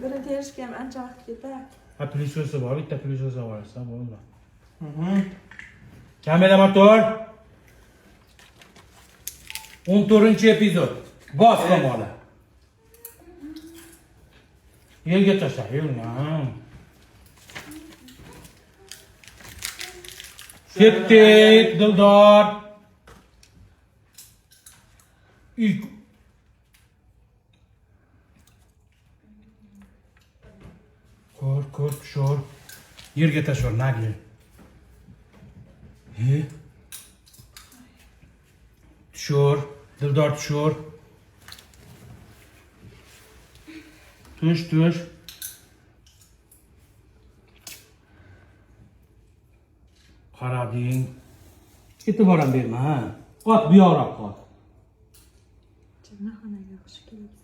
Biri terishga ham ancha vaqt ketadi. Ha, plyusosi bor, bitta plyusos olasiz, bo'ldi. Kamera motor. 14-epizod. Bos tomoni. Yerga tashla, yo'lni. Septik, Dildor. İlk. Kor, şor. Yerga tashla, nagli. Tushur, Dildor tushur. Tush. Qarading. E'tibor ham berma, ha. Ot bu yoqroqqa ot. Jinnaxonaga o'qish kerak.